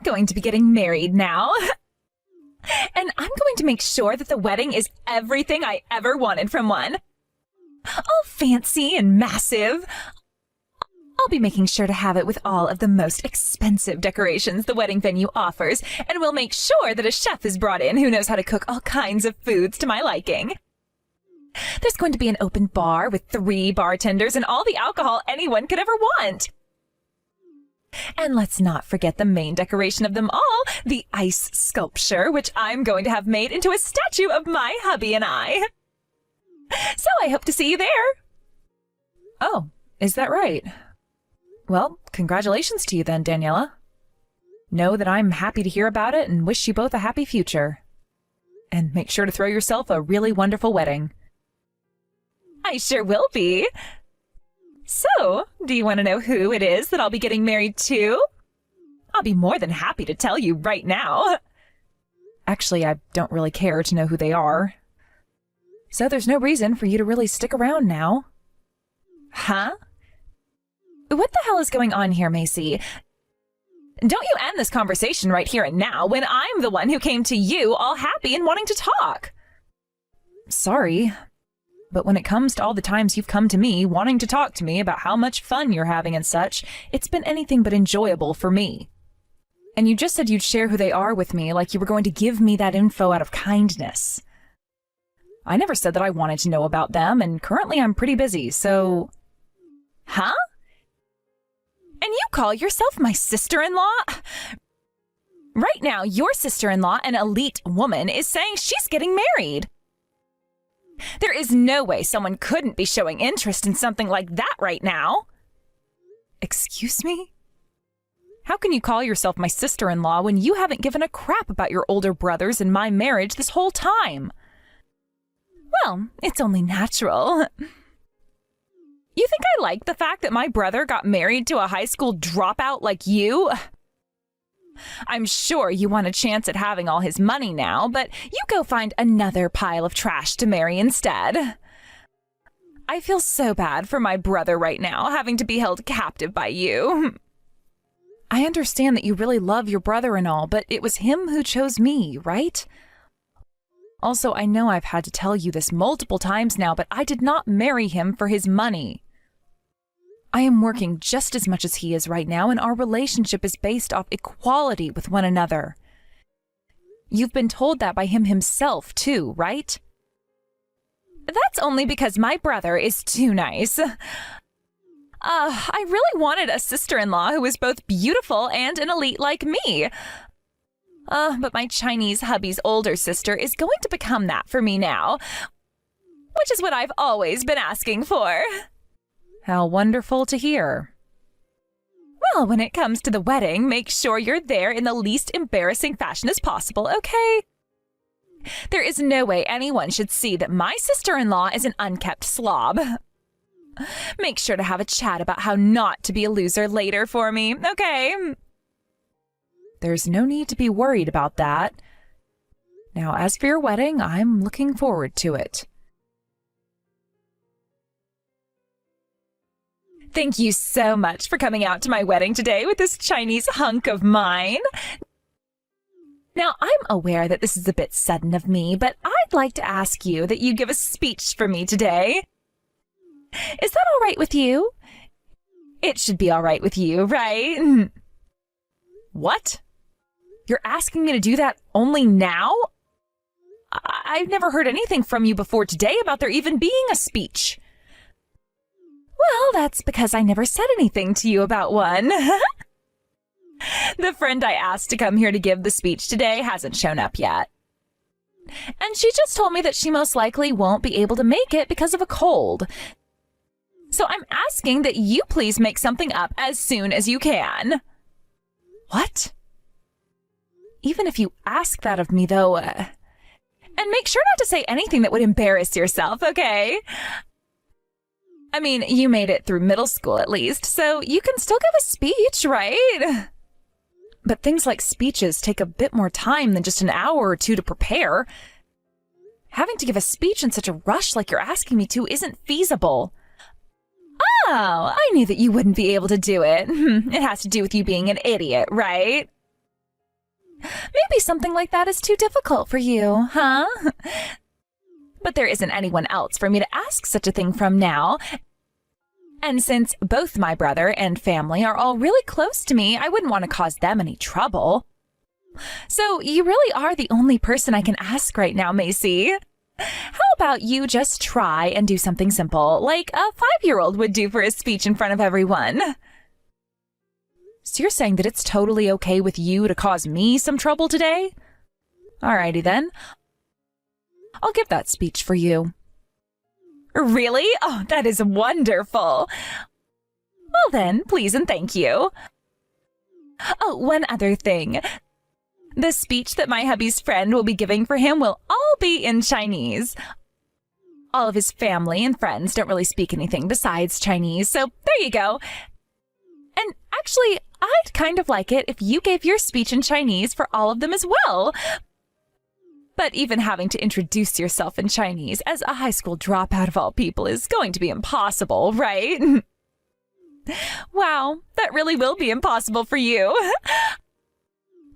going to be getting married now. And I'm going to make sure that the wedding is everything I ever wanted from one. All fancy and massive. I'll be making sure to have it with all of the most expensive decorations the wedding venue offers, and we'll make sure that a chef is brought in who knows how to cook all kinds of foods to my liking. There's going to be an open bar with 3 bartenders and all the alcohol anyone could ever want. And let's not forget the main decoration of them all, the ice sculpture, which I'm going to have made into a statue of my hubby and I. So I hope to see you there. Oh, is that right? Well, congratulations to you then, Daniela. Know that I'm happy to hear about it and wish you both a happy future. And make sure to throw yourself a really wonderful wedding. I sure will be. So, do you want to know who it is that I'll be getting married to? I'll be more than happy to tell you right now. Actually, I don't really care to know who they are. So there's no reason for you to really stick around now. Huh? What the hell is going on here, Macy? Don't you end this conversation right here and now when I'm the one who came to you all happy and wanting to talk. Sorry, but when it comes to all the times you've come to me wanting to talk to me about how much fun you're having and such, it's been anything but enjoyable for me. And you just said you'd share who they are with me like you were going to give me that info out of kindness. I never said that I wanted to know about them, and currently I'm pretty busy, so... Huh? And you call yourself my sister-in-law? Right now, your sister-in-law, an elite woman, is saying she's getting married. There is no way someone couldn't be showing interest in something like that right now. Excuse me? How can you call yourself my sister-in-law when you haven't given a crap about your older brothers and my marriage this whole time? Well, it's only natural. You think I like the fact that my brother got married to a high school dropout like you? I'm sure you want a chance at having all his money now, but you go find another pile of trash to marry instead. I feel so bad for my brother right now, having to be held captive by you. I understand that you really love your brother and all, but it was him who chose me, right? Also, I know I've had to tell you this multiple times now, but I did not marry him for his money. I am working just as much as he is right now, and our relationship is based off equality with one another. You've been told that by him himself, too, right? That's only because my brother is too nice. I really wanted a sister-in-law who was both beautiful and an elite like me. But my Chinese hubby's older sister is going to become that for me now, which is what I've always been asking for. How wonderful to hear. Well, when it comes to the wedding, make sure you're there in the least embarrassing fashion as possible, okay? There is no way anyone should see that my sister-in-law is an unkept slob. Make sure to have a chat about how not to be a loser later for me, okay? There's no need to be worried about that. Now, as for your wedding, I'm looking forward to it. Thank you so much for coming out to my wedding today with this Chinese hunk of mine. Now, I'm aware that this is a bit sudden of me, but I'd like to ask you that you give a speech for me today. Is that all right with you? It should be all right with you, right? What? You're asking me to do that only now? I've never heard anything from you before today about there even being a speech. Well, that's because I never said anything to you about one. The friend I asked to come here to give the speech today hasn't shown up yet. And she just told me that she most likely won't be able to make it because of a cold. So I'm asking that you please make something up as soon as you can. What? Even if you ask that of me, though, and make sure not to say anything that would embarrass yourself, okay? I mean, you made it through middle school at least, so you can still give a speech, right? But things like speeches take a bit more time than just an hour or two to prepare. Having to give a speech in such a rush like you're asking me to isn't feasible. Oh, I knew that you wouldn't be able to do it. It has to do with you being an idiot, right? Maybe something like that is too difficult for you, huh? But there isn't anyone else for me to ask such a thing from now. And since both my brother and family are all really close to me, I wouldn't want to cause them any trouble. So you really are the only person I can ask right now, Macy. How about you just try and do something simple, like a 5-year-old would do for a speech in front of everyone? So you're saying that it's totally okay with you to cause me some trouble today? Alrighty then. I'll give that speech for you. Really? Oh, that is wonderful. Well then, please and thank you. Oh, one other thing. The speech that my hubby's friend will be giving for him will all be in Chinese. All of his family and friends don't really speak anything besides Chinese, so there you go. And actually, I'd kind of like it if you gave your speech in Chinese for all of them as well. But even having to introduce yourself in Chinese as a high school dropout of all people is going to be impossible, right? Wow, that really will be impossible for you.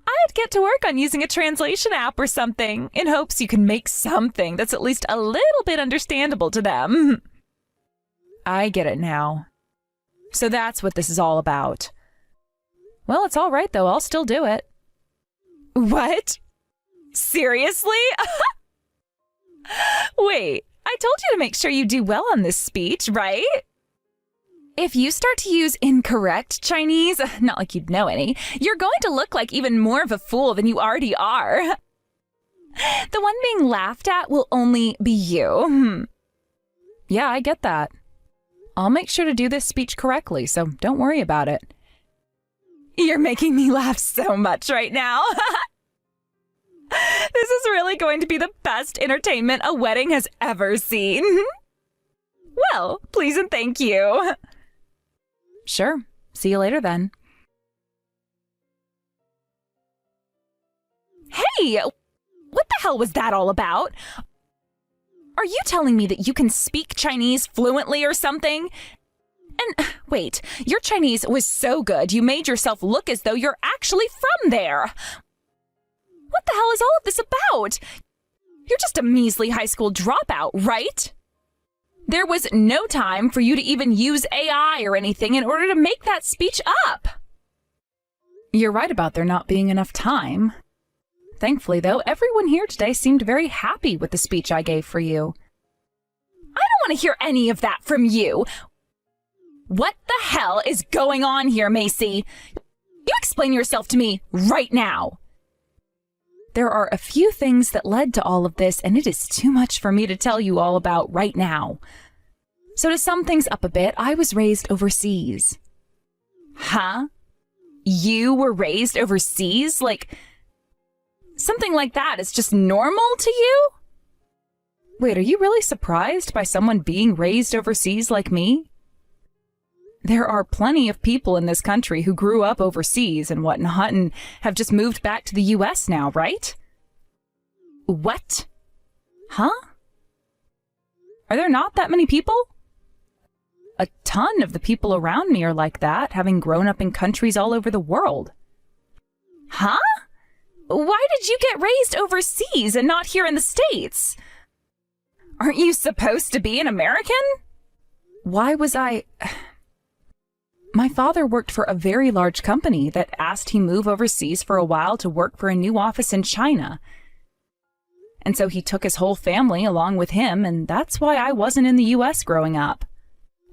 I'd get to work on using a translation app or something in hopes you can make something that's at least a little bit understandable to them. I get it now. So that's what this is all about. Well, it's all right, though. I'll still do it. What? Seriously? Wait, I told you to make sure you do well on this speech, right? If you start to use incorrect Chinese, not like you'd know any, you're going to look like even more of a fool than you already are. The one being laughed at will only be you. Yeah, I get that. I'll make sure to do this speech correctly, so don't worry about it. You're making me laugh so much right now. This is really going to be the best entertainment a wedding has ever seen. Well, please and thank you. Sure. See you later then. Hey! What the hell was that all about? Are you telling me that you can speak Chinese fluently or something? And wait, your Chinese was so good you made yourself look as though you're actually from there. What the hell is all of this about? You're just a measly high school dropout, right? There was no time for you to even use AI or anything in order to make that speech up. You're right about there not being enough time. Thankfully, though, everyone here today seemed very happy with the speech I gave for you. I don't want to hear any of that from you. What the hell is going on here, Macy? You explain yourself to me right now. There are a few things that led to all of this, and it is too much for me to tell you all about right now. So to sum things up a bit, I was raised overseas. Huh? You were raised overseas? Like, something like that is just normal to you? Wait, are you really surprised by someone being raised overseas like me? There are plenty of people in this country who grew up overseas and whatnot and have just moved back to the US now, right? What? Huh? Are there not that many people? A ton of the people around me are like that, having grown up in countries all over the world. Huh? Why did you get raised overseas and not here in the States? Aren't you supposed to be an American? Why was I... My father worked for a very large company that asked he move overseas for a while to work for a new office in China. And so he took his whole family along with him, and that's why I wasn't in the US growing up.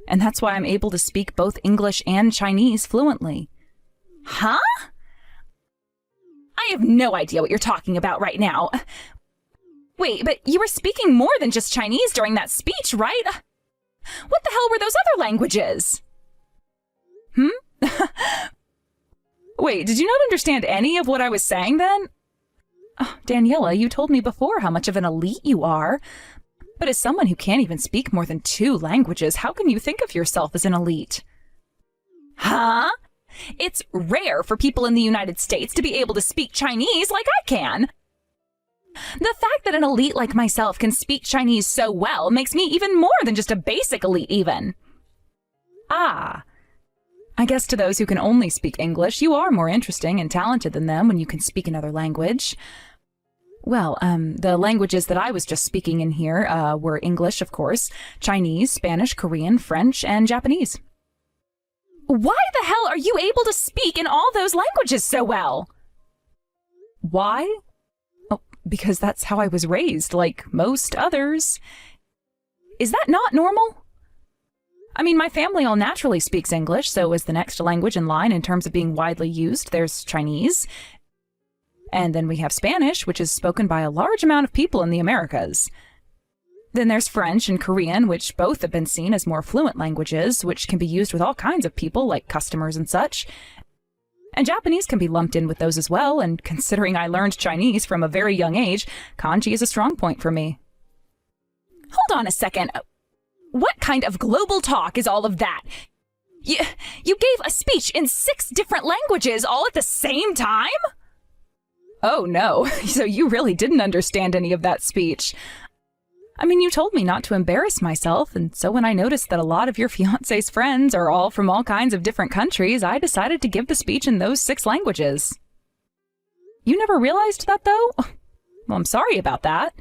And that's why I'm able to speak both English and Chinese fluently. Huh? I have no idea what you're talking about right now. Wait, but you were speaking more than just Chinese during that speech, right? What the hell were those other languages? Wait, did you not understand any of what I was saying then? Oh, Daniela, you told me before how much of an elite you are. But as someone who can't even speak more than 2 languages, how can you think of yourself as an elite? Huh? It's rare for people in the United States to be able to speak Chinese like I can. The fact that an elite like myself can speak Chinese so well makes me even more than just a basic elite even. Ah. I guess to those who can only speak English, you are more interesting and talented than them when you can speak another language. Well, the languages that I was just speaking in here were English, of course, Chinese, Spanish, Korean, French, and Japanese. Why the hell are you able to speak in all those languages so well? Why? Oh, because that's how I was raised, like most others. Is that not normal? I mean, my family all naturally speaks English, so as the next language in line in terms of being widely used, there's Chinese. And then we have Spanish, which is spoken by a large amount of people in the Americas. Then there's French and Korean, which both have been seen as more fluent languages, which can be used with all kinds of people, like customers and such. And Japanese can be lumped in with those as well, and considering I learned Chinese from a very young age, kanji is a strong point for me. Hold on a second. What kind of global talk is all of that? You gave a speech in 6 different languages all at the same time? Oh no, so you really didn't understand any of that speech. I mean, you told me not to embarrass myself, and so when I noticed that a lot of your fiancé's friends are all from all kinds of different countries, I decided to give the speech in those 6 languages. You never realized that, though? Well, I'm sorry about that.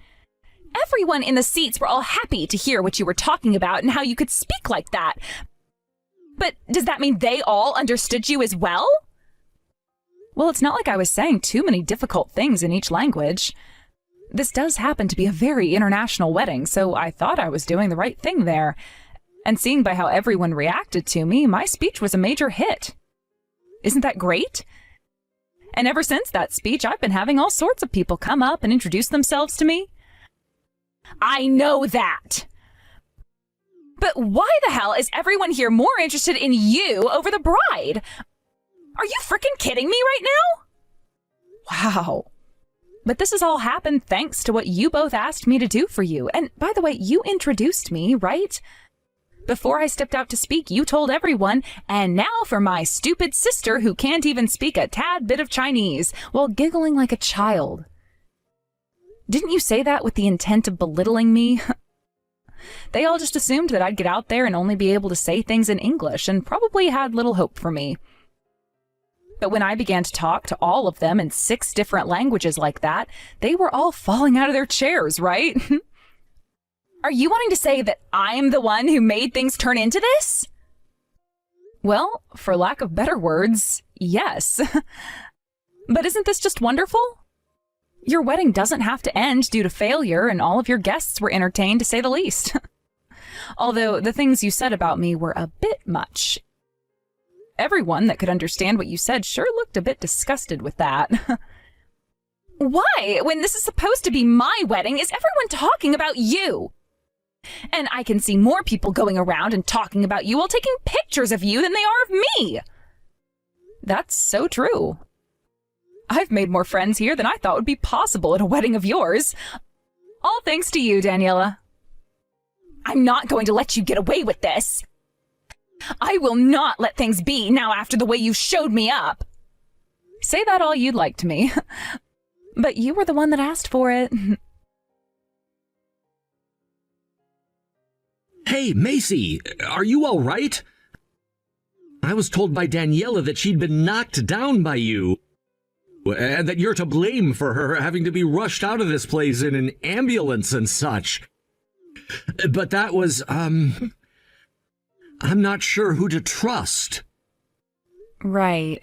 Everyone in the seats were all happy to hear what you were talking about and how you could speak like that. But does that mean they all understood you as well? Well, it's not like I was saying too many difficult things in each language. This does happen to be a very international wedding, so I thought I was doing the right thing there. And seeing by how everyone reacted to me, my speech was a major hit. Isn't that great? And ever since that speech, I've been having all sorts of people come up and introduce themselves to me. I know that! But why the hell is everyone here more interested in you over the bride? Are you frickin' kidding me right now? Wow. But this has all happened thanks to what you both asked me to do for you. And by the way, you introduced me, right? Before I stepped out to speak, you told everyone, and now for my stupid sister who can't even speak a tad bit of Chinese, while giggling like a child. Didn't you say that with the intent of belittling me? They all just assumed that I'd get out there and only be able to say things in English, and probably had little hope for me. But when I began to talk to all of them in 6 different languages like that, they were all falling out of their chairs, right? Are you wanting to say that I'm the one who made things turn into this? Well, for lack of better words, yes. But isn't this just wonderful? Your wedding doesn't have to end due to failure, and all of your guests were entertained, to say the least. Although the things you said about me were a bit much. Everyone that could understand what you said sure looked a bit disgusted with that. Why, when this is supposed to be my wedding, is everyone talking about you? And I can see more people going around and talking about you while taking pictures of you than they are of me. That's so true. I've made more friends here than I thought would be possible at a wedding of yours. All thanks to you, Daniela. I'm not going to let you get away with this. I will not let things be now after the way you showed me up. Say that all you'd like to me. But you were the one that asked for it. Hey, Macy, are you all right? I was told by Daniela that she'd been knocked down by you, and that you're to blame for her having to be rushed out of this place in an ambulance and such. But that was, I'm not sure who to trust. Right.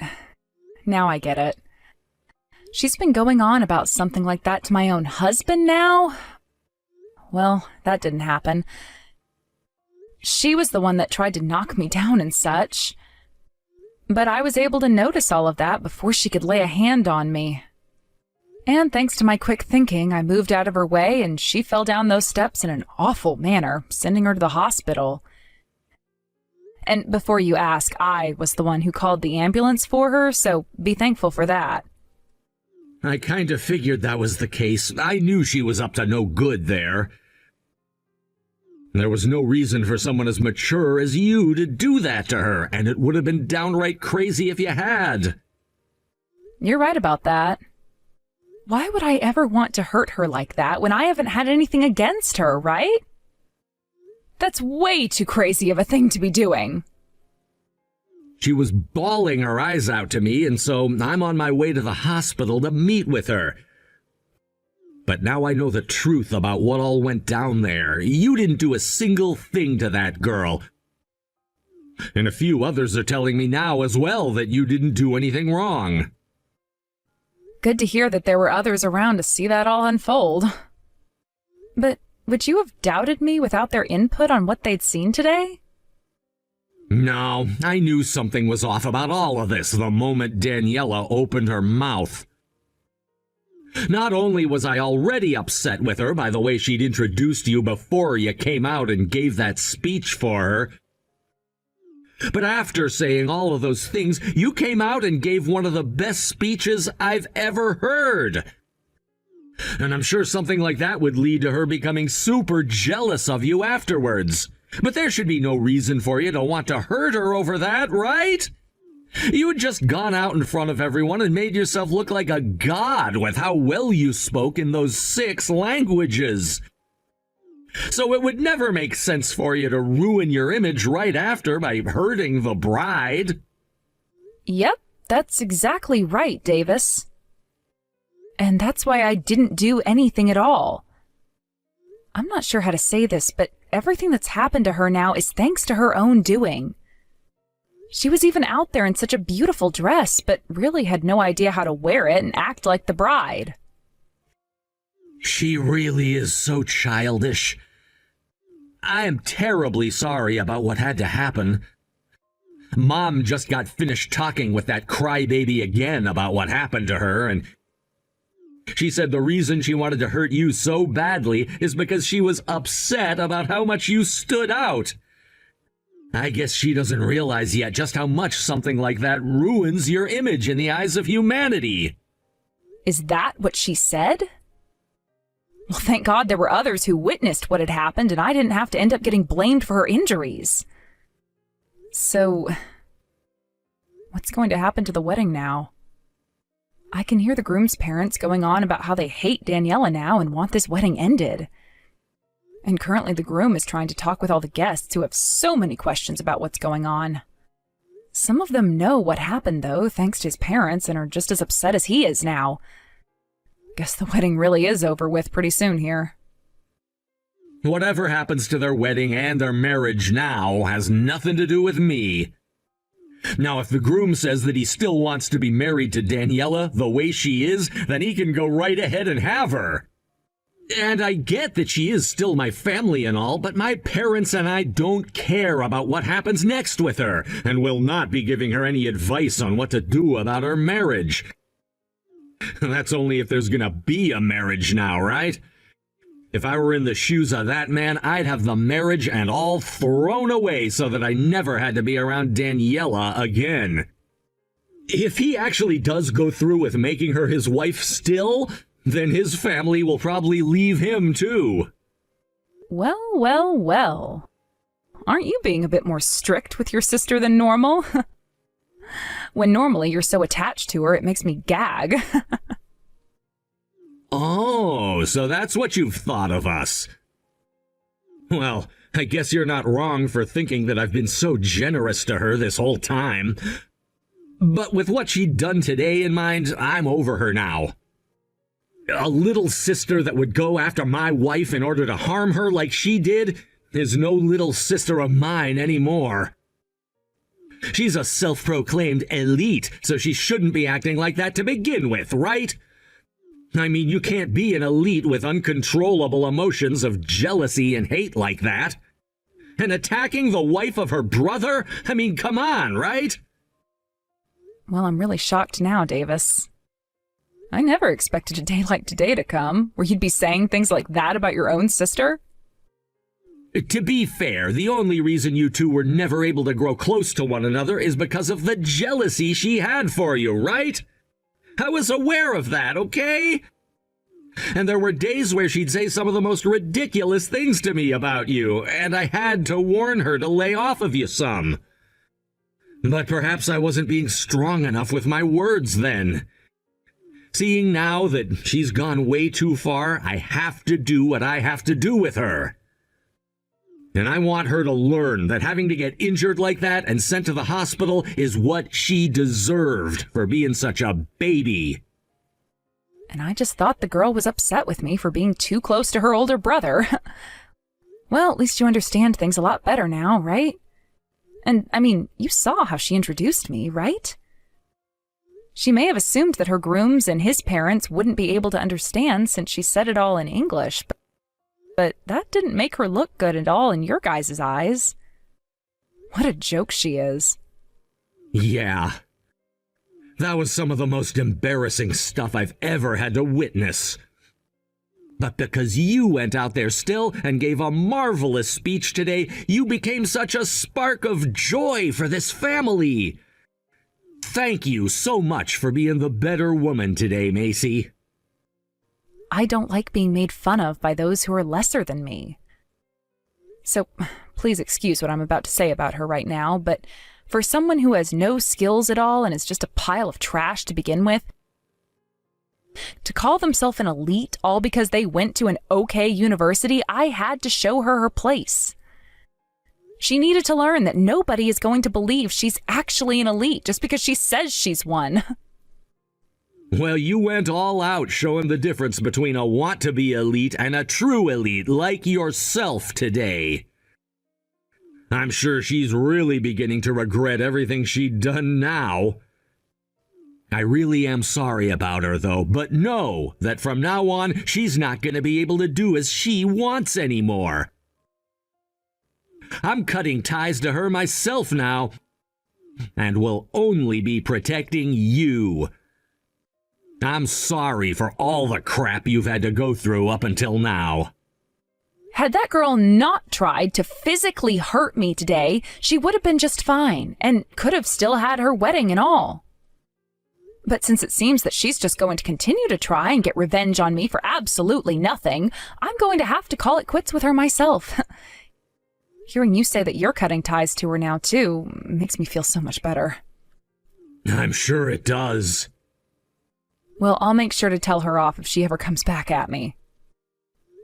Now I get it. She's been going on about something like that to my own husband now? Well, that didn't happen. She was the one that tried to knock me down and such. But I was able to notice all of that before she could lay a hand on me. And thanks to my quick thinking, I moved out of her way and she fell down those steps in an awful manner, sending her to the hospital. And before you ask, I was the one who called the ambulance for her, so be thankful for that. I kind of figured that was the case. I knew she was up to no good there. There was no reason for someone as mature as you to do that to her, and it would have been downright crazy if you had. You're right about that. Why would I ever want to hurt her like that when I haven't had anything against her, right? That's way too crazy of a thing to be doing. She was bawling her eyes out to me, and so I'm on my way to the hospital to meet with her. But now I know the truth about what all went down there. You didn't do a single thing to that girl. And a few others are telling me now as well that you didn't do anything wrong. Good to hear that there were others around to see that all unfold. But would you have doubted me without their input on what they'd seen today? No, I knew something was off about all of this the moment Daniela opened her mouth. Not only was I already upset with her by the way she'd introduced you before you came out and gave that speech for her, but after saying all of those things, you came out and gave one of the best speeches I've ever heard. And I'm sure something like that would lead to her becoming super jealous of you afterwards. But there should be no reason for you to want to hurt her over that, right? You had just gone out in front of everyone and made yourself look like a god with how well you spoke in those 6 languages. So it would never make sense for you to ruin your image right after by hurting the bride. Yep, that's exactly right, Davis. And that's why I didn't do anything at all. I'm not sure how to say this, but everything that's happened to her now is thanks to her own doing. She was even out there in such a beautiful dress, but really had no idea how to wear it and act like the bride. She really is so childish. I am terribly sorry about what had to happen. Mom just got finished talking with that crybaby again about what happened to her, and she said the reason she wanted to hurt you so badly is because she was upset about how much you stood out. I guess she doesn't realize yet just how much something like that ruins your image in the eyes of humanity. Is that what she said? Well, thank God there were others who witnessed what had happened and I didn't have to end up getting blamed for her injuries. So, what's going to happen to the wedding now? I can hear the groom's parents going on about how they hate Daniela now and want this wedding ended. And currently the groom is trying to talk with all the guests who have so many questions about what's going on. Some of them know what happened, though, thanks to his parents, and are just as upset as he is now. Guess the wedding really is over with pretty soon here. Whatever happens to their wedding and their marriage now has nothing to do with me. Now, if the groom says that he still wants to be married to Daniela the way she is, then he can go right ahead and have her. And I get that she is still my family and all, but my parents and I don't care about what happens next with her, and will not be giving her any advice on what to do about her marriage. That's only if there's gonna be a marriage now, right? If I were in the shoes of that man, I'd have the marriage and all thrown away so that I never had to be around Daniela again. If he actually does go through with making her his wife still, then his family will probably leave him too. Well, well, well. Aren't you being a bit more strict with your sister than normal? When normally you're so attached to her, it makes me gag. Oh, so that's what you've thought of us. Well, I guess you're not wrong for thinking that I've been so generous to her this whole time. But with what she'd done today in mind, I'm over her now. A little sister that would go after my wife in order to harm her like she did is no little sister of mine anymore. She's a self-proclaimed elite, so she shouldn't be acting like that to begin with, right? I mean, you can't be an elite with uncontrollable emotions of jealousy and hate like that. And attacking the wife of her brother? I mean, come on, right? Well, I'm really shocked now, Davis. I never expected a day like today to come, where you'd be saying things like that about your own sister. To be fair, the only reason you two were never able to grow close to one another is because of the jealousy she had for you, right? I was aware of that, okay? And there were days where she'd say some of the most ridiculous things to me about you, and I had to warn her to lay off of you some. But perhaps I wasn't being strong enough with my words then. Seeing now that she's gone way too far, I have to do what I have to do with her. And I want her to learn that having to get injured like that and sent to the hospital is what she deserved for being such a baby. And I just thought the girl was upset with me for being too close to her older brother. Well, at least you understand things a lot better now, right? And, I mean, you saw how she introduced me, right? She may have assumed that her grooms and his parents wouldn't be able to understand since she said it all in English, but that didn't make her look good at all in your guys' eyes. What a joke she is. Yeah. That was some of the most embarrassing stuff I've ever had to witness. But because you went out there still and gave a marvelous speech today, you became such a spark of joy for this family. Thank you so much for being the better woman today, Macy. I don't like being made fun of by those who are lesser than me. So, please excuse what I'm about to say about her right now, but for someone who has no skills at all and is just a pile of trash to begin with, to call themselves an elite all because they went to an okay university, I had to show her her place. She needed to learn that nobody is going to believe she's actually an elite just because she says she's one. Well, you went all out showing the difference between a want-to-be elite and a true elite like yourself today. I'm sure she's really beginning to regret everything she'd done now. I really am sorry about her, though, but know that from now on, she's not going to be able to do as she wants anymore. I'm cutting ties to her myself now, and will only be protecting you. I'm sorry for all the crap you've had to go through up until now. Had that girl not tried to physically hurt me today, she would have been just fine and could have still had her wedding and all. But since it seems that she's just going to continue to try and get revenge on me for absolutely nothing, I'm going to have to call it quits with her myself. Hearing you say that you're cutting ties to her now, too, makes me feel so much better. I'm sure it does. Well, I'll make sure to tell her off if she ever comes back at me.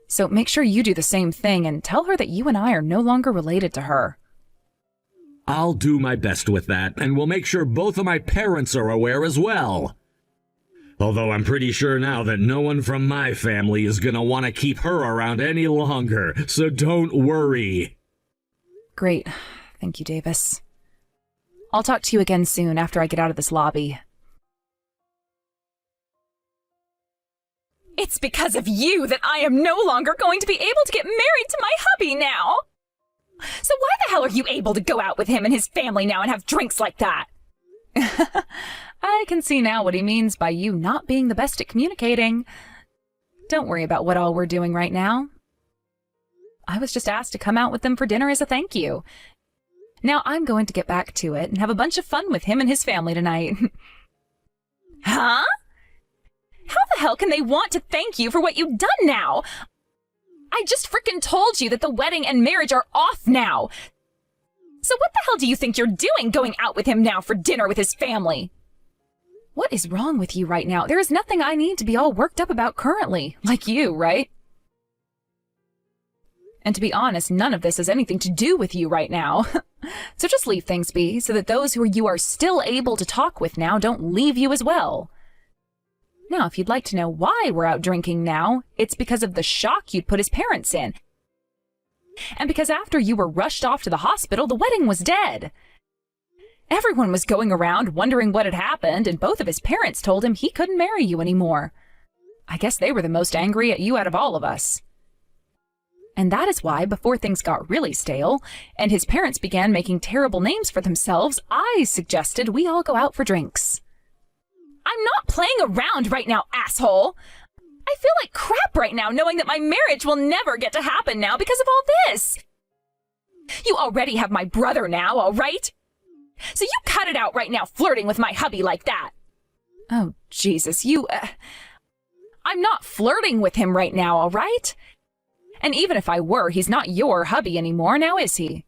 So make sure you do the same thing and tell her that you and I are no longer related to her. I'll do my best with that, and we'll make sure both of my parents are aware as well. Although I'm pretty sure now that no one from my family is gonna want to keep her around any longer, so don't worry. Great. Thank you, Davis. I'll talk to you again soon after I get out of this lobby. It's because of you that I am no longer going to be able to get married to my hubby now. So why the hell are you able to go out with him and his family now and have drinks like that? I can see now what he means by you not being the best at communicating. Don't worry about what all we're doing right now. I was just asked to come out with them for dinner as a thank you. Now I'm going to get back to it and have a bunch of fun with him and his family tonight. Huh? How the hell can they want to thank you for what you've done now? I just frickin' told you that the wedding and marriage are off now. So what the hell do you think you're doing going out with him now for dinner with his family? What is wrong with you right now? There is nothing I need to be all worked up about currently, like you, right? And to be honest, none of this has anything to do with you right now. So just leave things be so that those who you are still able to talk with now don't leave you as well. Now, if you'd like to know why we're out drinking now, it's because of the shock you'd put his parents in. And because after you were rushed off to the hospital, the wedding was dead. Everyone was going around wondering what had happened, and both of his parents told him he couldn't marry you anymore. I guess they were the most angry at you out of all of us. And that is why, before things got really stale, and his parents began making terrible names for themselves, I suggested we all go out for drinks. I'm not playing around right now, asshole. I feel like crap right now knowing that my marriage will never get to happen now because of all this. You already have my brother now, all right? So you cut it out right now flirting with my hubby like that. Oh, Jesus, you... I'm not flirting with him right now, all right? And even if I were, he's not your hubby anymore, now is he?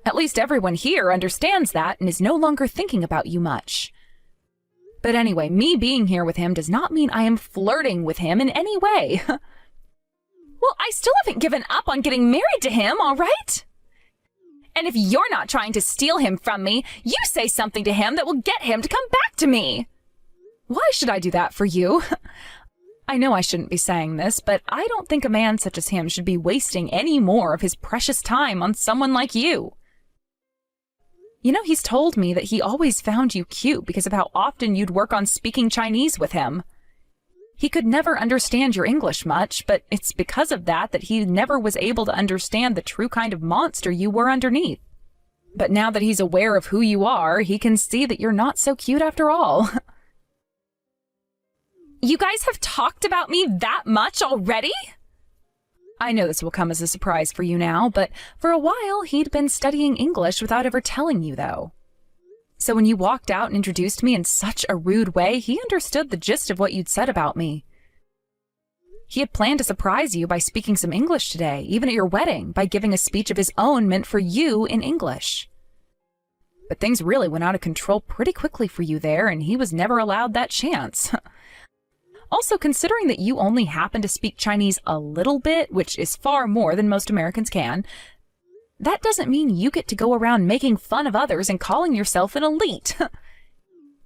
At least everyone here understands that and is no longer thinking about you much. But anyway, me being here with him does not mean I am flirting with him in any way. Well, I still haven't given up on getting married to him, all right? And if you're not trying to steal him from me, you say something to him that will get him to come back to me. Why should I do that for you? I know I shouldn't be saying this, but I don't think a man such as him should be wasting any more of his precious time on someone like you. You know, he's told me that he always found you cute because of how often you'd work on speaking Chinese with him. He could never understand your English much, but it's because of that he never was able to understand the true kind of monster you were underneath. But now that he's aware of who you are, he can see that you're not so cute after all. You guys have talked about me that much already? I know this will come as a surprise for you now, but for a while he'd been studying English without ever telling you, though. So when you walked out and introduced me in such a rude way, he understood the gist of what you'd said about me. He had planned to surprise you by speaking some English today, even at your wedding, by giving a speech of his own meant for you in English. But things really went out of control pretty quickly for you there, and he was never allowed that chance. Also, considering that you only happen to speak Chinese a little bit, which is far more than most Americans can, that doesn't mean you get to go around making fun of others and calling yourself an elite.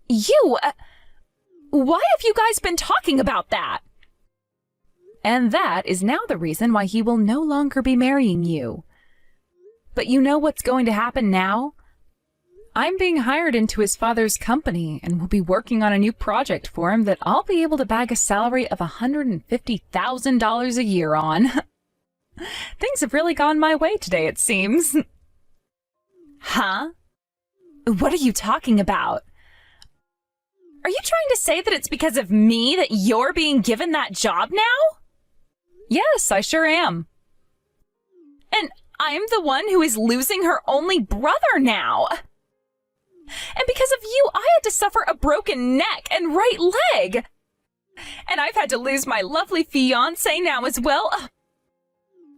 Why have you guys been talking about that? And that is now the reason why he will no longer be marrying you. But you know what's going to happen now? I'm being hired into his father's company and will be working on a new project for him that I'll be able to bag a salary of $150,000 a year on. Things have really gone my way today, it seems. Huh? What are you talking about? Are you trying to say that it's because of me that you're being given that job now? Yes, I sure am. And I'm the one who is losing her only brother now. And because of you, I had to suffer a broken neck and right leg. And I've had to lose my lovely fiancé now as well.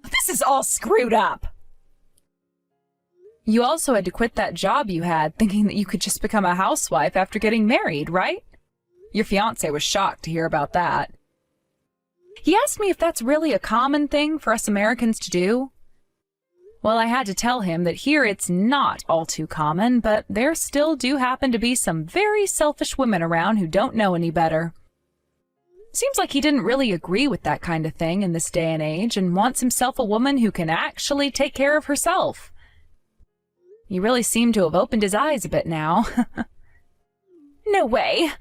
This is all screwed up. You also had to quit that job you had, thinking that you could just become a housewife after getting married, right? Your fiancé was shocked to hear about that. He asked me if that's really a common thing for us Americans to do. Well, I had to tell him that here it's not all too common, but there still do happen to be some very selfish women around who don't know any better. Seems like he didn't really agree with that kind of thing in this day and age and wants himself a woman who can actually take care of herself. You really seem to have opened his eyes a bit now. No way.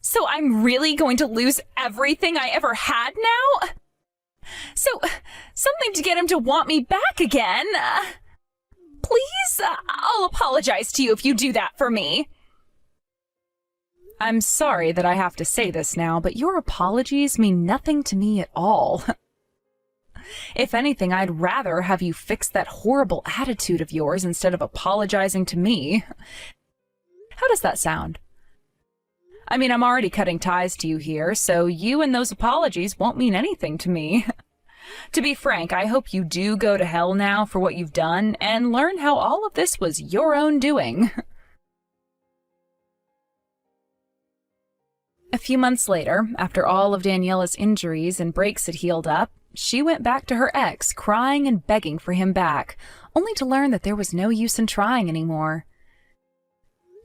So I'm really going to lose everything I ever had now? So, something to get him to want me back again. Please, I'll apologize to you if you do that for me. I'm sorry that I have to say this now, but your apologies mean nothing to me at all. If anything, I'd rather have you fix that horrible attitude of yours instead of apologizing to me. How does that sound? I mean, I'm already cutting ties to you here, so you and those apologies won't mean anything to me. To be frank, I hope you do go to hell now for what you've done and learn how all of this was your own doing. A few months later, after all of Daniela's injuries and breaks had healed up, she went back to her ex, crying and begging for him back, only to learn that there was no use in trying anymore.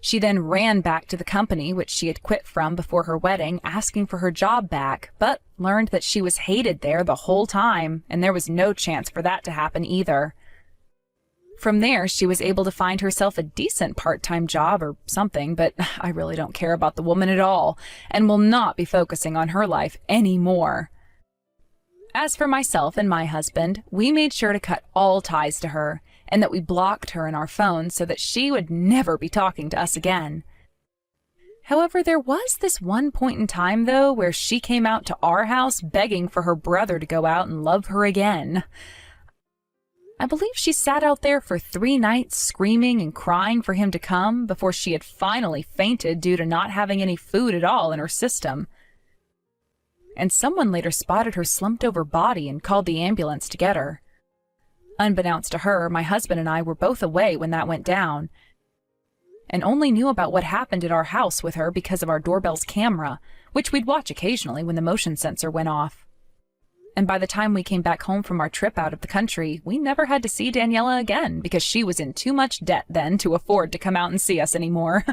She then ran back to the company which she had quit from before her wedding, asking for her job back, but learned that she was hated there the whole time, and there was no chance for that to happen either. From there, she was able to find herself a decent part-time job or something, but I really don't care about the woman at all, and will not be focusing on her life anymore. As for myself and my husband, we made sure to cut all ties to her, and that we blocked her in our phones so that she would never be talking to us again. However, there was this one point in time, though, where she came out to our house begging for her brother to go out and love her again. I believe she sat out there for 3 nights screaming and crying for him to come before she had finally fainted due to not having any food at all in her system. And someone later spotted her slumped-over body and called the ambulance to get her. Unbeknownst to her, my husband and I were both away when that went down, and only knew about what happened at our house with her because of our doorbell's camera, which we'd watch occasionally when the motion sensor went off. And by the time we came back home from our trip out of the country, we never had to see Daniela again because she was in too much debt then to afford to come out and see us anymore.